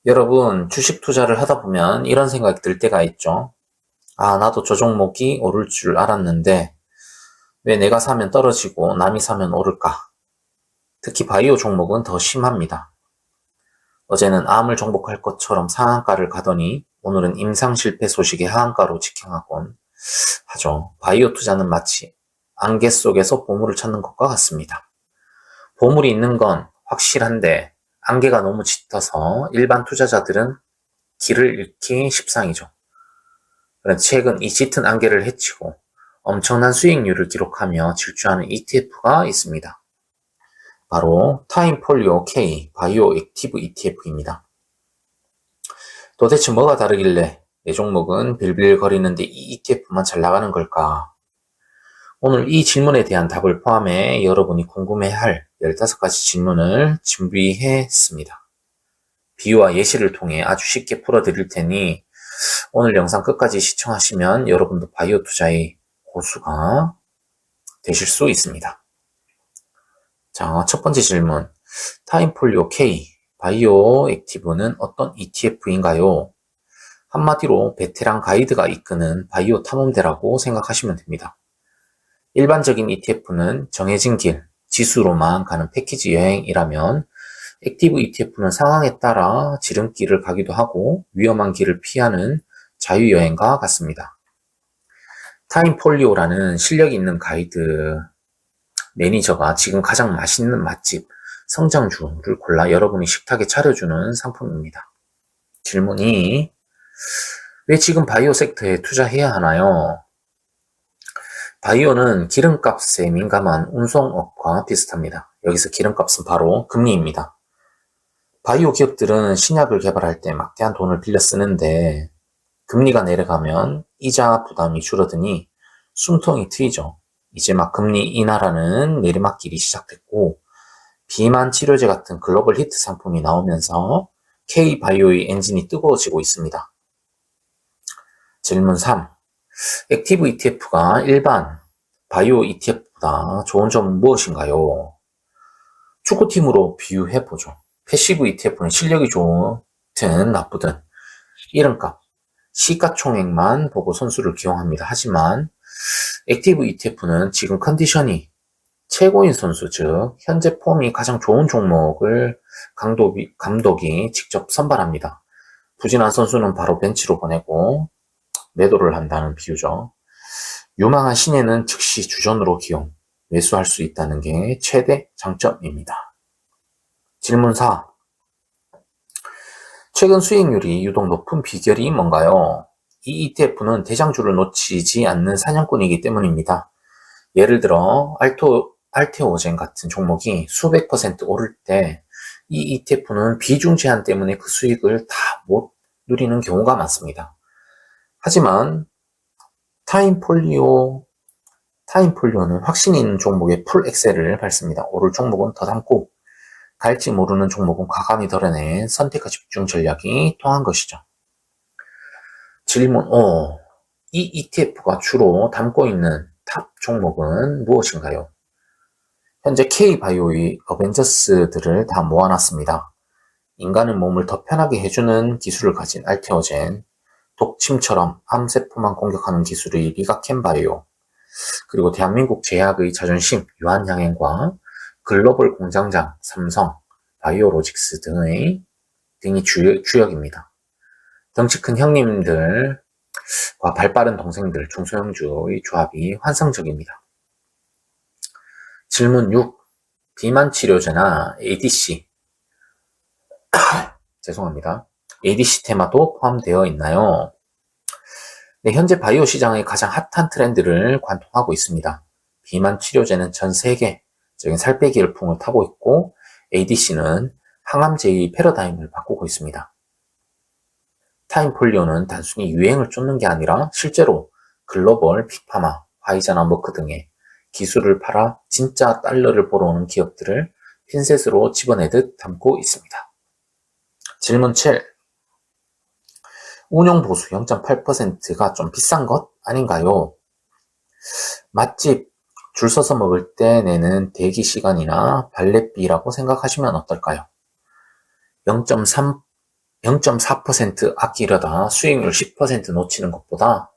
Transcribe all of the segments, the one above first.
여러분, 주식 투자를 하다 보면 이런 생각이 들 때가 있죠. 아, 나도 저 종목이 오를 줄 알았는데, 왜 내가 사면 떨어지고 남이 사면 오를까? 특히 바이오 종목은 더 심합니다. 어제는 암을 정복할 것처럼 상한가를 가더니, 오늘은 임상 실패 소식에 하한가로 직행하곤 하죠. 바이오 투자는 마치 안개 속에서 보물을 찾는 것과 같습니다. 보물이 있는 건 확실한데, 안개가 너무 짙어서 일반 투자자들은 길을 잃기 십상이죠. 그런데 최근 이 짙은 안개를 헤치고 엄청난 수익률을 기록하며 질주하는 ETF가 있습니다. 바로 타임폴리오 K 바이오 액티브 ETF입니다. 도대체 뭐가 다르길래 내 종목은 빌빌거리는데 이 ETF만 잘 나가는 걸까? 오늘 이 질문에 대한 답을 포함해 여러분이 궁금해할 15가지 질문을 준비했습니다. 비유와 예시를 통해 아주 쉽게 풀어드릴 테니 오늘 영상 끝까지 시청하시면 여러분도 바이오 투자의 고수가 되실 수 있습니다. 자, 첫 번째 질문. 타임폴리오 K 바이오 액티브는 어떤 ETF인가요? 한마디로 베테랑 가이드가 이끄는 바이오 탐험대라고 생각하시면 됩니다. 일반적인 ETF는 정해진 길, 지수로만 가는 패키지 여행이라면 액티브 ETF는 상황에 따라 지름길을 가기도 하고 위험한 길을 피하는 자유여행과 같습니다. 타임폴리오라는 실력 있는 가이드 매니저가 지금 가장 맛있는 맛집, 성장주를 골라 여러분이 식탁에 차려주는 상품입니다. 질문 2. 왜 지금 바이오 섹터에 투자해야 하나요? 바이오는 기름값에 민감한 운송업과 비슷합니다. 여기서 기름값은 바로 금리입니다. 바이오 기업들은 신약을 개발할 때 막대한 돈을 빌려 쓰는데 금리가 내려가면 이자 부담이 줄어드니 숨통이 트이죠. 이제 막 금리 인하라는 내리막길이 시작됐고 비만 치료제 같은 글로벌 히트 상품이 나오면서 K바이오의 엔진이 뜨거워지고 있습니다. 질문 3. 액티브 ETF가 일반 바이오 ETF보다 좋은 점은 무엇인가요? 축구팀으로 비유해보죠. 패시브 ETF는 실력이 좋든 나쁘든 이름값, 시가총액만 보고 선수를 기용합니다. 하지만 액티브 ETF는 지금 컨디션이 최고인 선수, 즉 현재 폼이 가장 좋은 종목을 감독이 직접 선발합니다. 부진한 선수는 바로 벤치로 보내고 매도를 한다는 비유죠. 유망한 신예는 즉시 주전으로 기용, 매수할 수 있다는 게 최대 장점입니다. 질문 4. 최근 수익률이 유독 높은 비결이 뭔가요? 이 ETF는 대장주를 놓치지 않는 사냥꾼이기 때문입니다. 예를 들어 알테오젠 같은 종목이 수백 % 오를 때 이 ETF는 비중 제한 때문에 그 수익을 다 못 누리는 경우가 많습니다. 하지만 타임폴리오는 확신 있는 종목에 풀 엑셀을 밟습니다. 오를 종목은 더 담고 갈지 모르는 종목은 과감히 덜어낸 선택과 집중 전략이 통한 것이죠. 질문 5. 이 ETF가 주로 담고 있는 탑 종목은 무엇인가요? 현재 K바이오의 어벤져스들을 다 모아놨습니다. 인간의 몸을 더 편하게 해주는 기술을 가진 알테오젠, 독침처럼 암세포만 공격하는 기술의 리가켄바이오, 그리고 대한민국 제약의 자존심 유한양행과 글로벌 공장장 삼성, 바이오로직스 등이 주역입니다. 덩치 큰 형님들과 발빠른 동생들 중소형주의 조합이 환상적입니다. 질문 6. 비만 치료제나 ADC 죄송합니다. ADC 테마도 포함되어 있나요? 네, 현재 바이오 시장의 가장 핫한 트렌드를 관통하고 있습니다. 비만 치료제는 전 세계적인 살 빼기 열풍을 타고 있고 ADC는 항암제의 패러다임을 바꾸고 있습니다. 타임폴리오는 단순히 유행을 쫓는 게 아니라 실제로 글로벌 빅파마, 화이자나 머크 등의 기술을 팔아 진짜 달러를 벌어오는 기업들을 핀셋으로 집어내듯 담고 있습니다. 질문 7. 운용보수 0.8%가 좀 비싼 것 아닌가요? 맛집 줄 서서 먹을 때 내는 대기 시간이나 발렛비라고 생각하시면 어떨까요? 0.3% 0.4% 아끼려다 수익률 10% 놓치는 것보다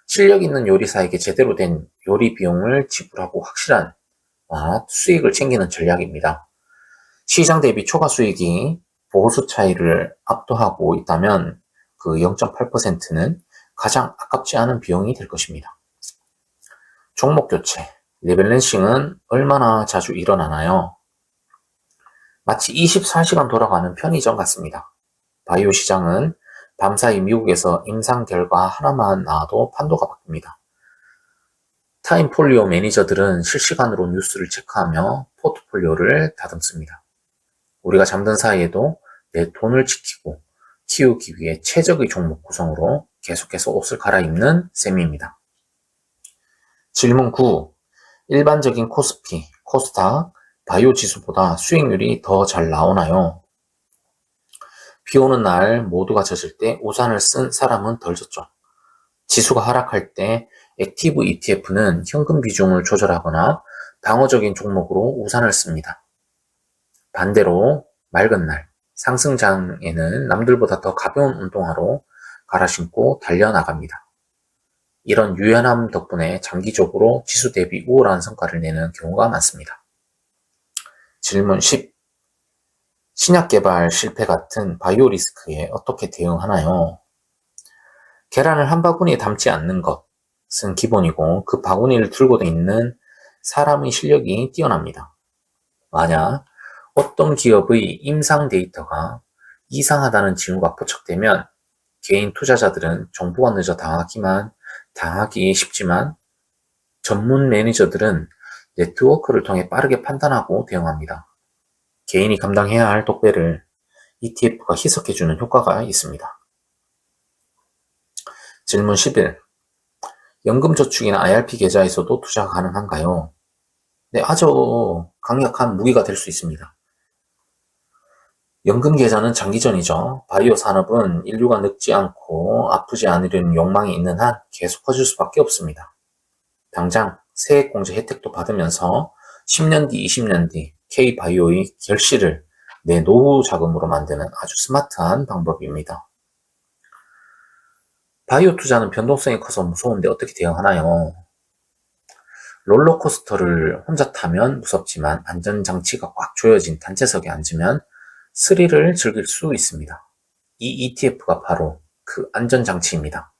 실력 있는 요리사에게 제대로 된 요리 비용을 지불하고 확실한 수익을 챙기는 전략입니다. 시장 대비 초과 수익이 보수 차이를 압도하고 있다면 그 0.8%는 가장 아깝지 않은 비용이 될 것입니다. 종목 교체, 리밸런싱은 얼마나 자주 일어나나요? 마치 24시간 돌아가는 편의점 같습니다. 바이오 시장은 밤사이 미국에서 임상 결과 하나만 나와도 판도가 바뀝니다. 타임폴리오 매니저들은 실시간으로 뉴스를 체크하며 포트폴리오를 다듬습니다. 우리가 잠든 사이에도 내 돈을 지키고 키우기 위해 최적의 종목 구성으로 계속해서 옷을 갈아입는 셈입니다. 질문 9. 일반적인 코스피, 코스닥, 바이오 지수보다 수익률이 더 잘 나오나요? 비 오는 날 모두가 젖을 때 우산을 쓴 사람은 덜 젖죠. 지수가 하락할 때 액티브 ETF는 현금 비중을 조절하거나 방어적인 종목으로 우산을 씁니다. 반대로 맑은 날, 상승장에는 남들보다 더 가벼운 운동화로 갈아 신고 달려나갑니다. 이런 유연함 덕분에 장기적으로 지수 대비 우월한 성과를 내는 경우가 많습니다. 질문 10. 신약 개발 실패 같은 바이오 리스크에 어떻게 대응하나요? 계란을 한 바구니에 담지 않는 것은 기본이고 그 바구니를 들고 있는 사람의 실력이 뛰어납니다. 만약 어떤 기업의 임상 데이터가 이상하다는 징후가 포착되면 개인 투자자들은 정보가 늦어 당하기 쉽지만 전문 매니저들은 네트워크를 통해 빠르게 판단하고 대응합니다. 개인이 감당해야 할 독배를 ETF가 희석해주는 효과가 있습니다. 질문 11. 연금저축이나 IRP 계좌에서도 투자가 가능한가요? 네, 아주 강력한 무기가 될 수 있습니다. 연금 계좌는 장기전이죠. 바이오 산업은 인류가 늙지 않고 아프지 않으려는 욕망이 있는 한 계속 커질 수밖에 없습니다. 당장 세액공제 혜택도 받으면서 10년 뒤, 20년 뒤 K바이오의 결실을 내 노후 자금으로 만드는 아주 스마트한 방법입니다. 바이오 투자는 변동성이 커서 무서운데 어떻게 대응하나요? 롤러코스터를 혼자 타면 무섭지만 안전장치가 꽉 조여진 단체석에 앉으면 스릴을 즐길 수 있습니다. 이 ETF가 바로 그 안전장치입니다.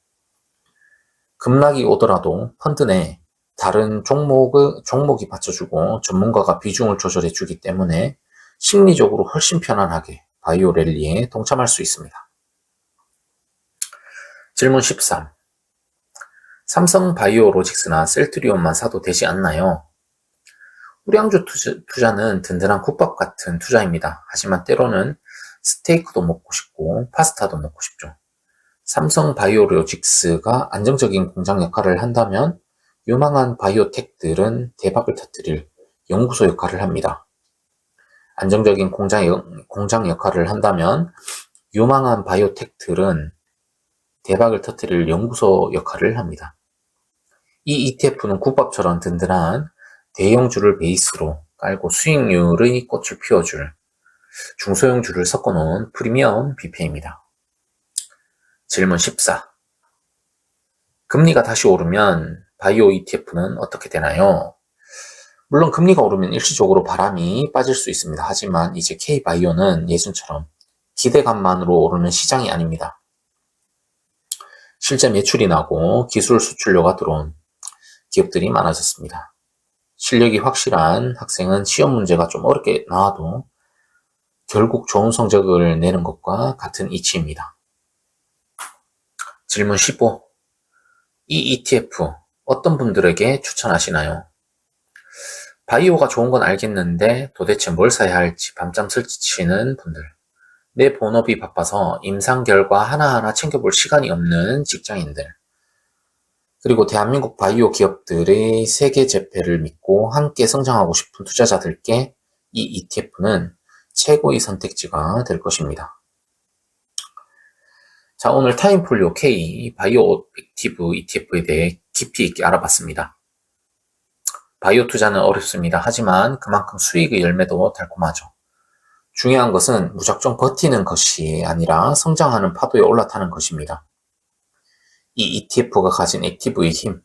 급락이 오더라도 펀드 내 다른 종목이 받쳐주고 전문가가 비중을 조절해주기 때문에 심리적으로 훨씬 편안하게 바이오 랠리에 동참할 수 있습니다. 질문 13. 삼성 바이오로직스나 셀트리온만 사도 되지 않나요? 우량주 투자는 든든한 국밥 같은 투자입니다. 하지만 때로는 스테이크도 먹고 싶고 파스타도 먹고 싶죠. 삼성 바이오로직스가 안정적인 공장 역할을 한다면 유망한 바이오텍들은 대박을 터뜨릴 연구소 역할을 합니다. 안정적인 공장 역할을 한다면 유망한 바이오텍들은 대박을 터뜨릴 연구소 역할을 합니다. 이 ETF는 국밥처럼 든든한 대형주를 베이스로 깔고 수익률의 꽃을 피워줄 중소형주를 섞어놓은 프리미엄 BPA입니다. 질문 14. 금리가 다시 오르면 바이오 ETF는 어떻게 되나요? 물론 금리가 오르면 일시적으로 바람이 빠질 수 있습니다. 하지만 이제 K바이오는 예전처럼 기대감만으로 오르는 시장이 아닙니다. 실제 매출이 나고 기술 수출료가 들어온 기업들이 많아졌습니다. 실력이 확실한 학생은 시험 문제가 좀 어렵게 나와도 결국 좋은 성적을 내는 것과 같은 이치입니다. 질문 15. 이 ETF 어떤 분들에게 추천하시나요? 바이오가 좋은 건 알겠는데 도대체 뭘 사야 할지 밤잠 설치는 분들, 내 본업이 바빠서 임상 결과 하나하나 챙겨볼 시간이 없는 직장인들, 그리고 대한민국 바이오 기업들의 세계 재패를 믿고 함께 성장하고 싶은 투자자들께 이 ETF는 최고의 선택지가 될 것입니다. 자, 오늘 타임폴리오 K 바이오 액티브 ETF에 대해 깊이 있게 알아봤습니다. 바이오 투자는 어렵습니다. 하지만 그만큼 수익의 열매도 달콤하죠. 중요한 것은 무작정 버티는 것이 아니라 성장하는 파도에 올라타는 것입니다. 이 ETF가 가진 액티브의 힘,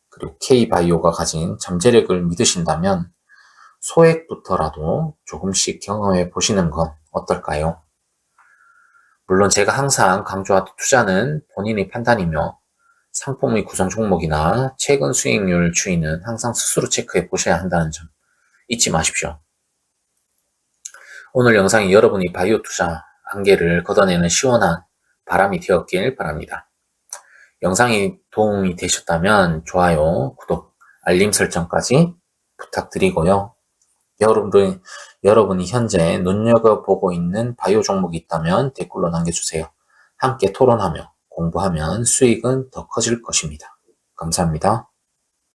그리고 K바이오가 가진 잠재력을 믿으신다면 소액부터라도 조금씩 경험해 보시는 건 어떨까요? 물론 제가 항상 강조하듯 투자는 본인의 판단이며 상품의 구성 종목이나 최근 수익률 추이는 항상 스스로 체크해 보셔야 한다는 점 잊지 마십시오. 오늘 영상이 여러분이 바이오 투자 한계를 걷어내는 시원한 바람이 되었길 바랍니다. 영상이 도움이 되셨다면 좋아요, 구독, 알림 설정까지 부탁드리고요. 여러분이 현재 눈여겨보고 있는 바이오 종목이 있다면 댓글로 남겨주세요. 함께 토론하며 공부하면 수익은 더 커질 것입니다. 감사합니다.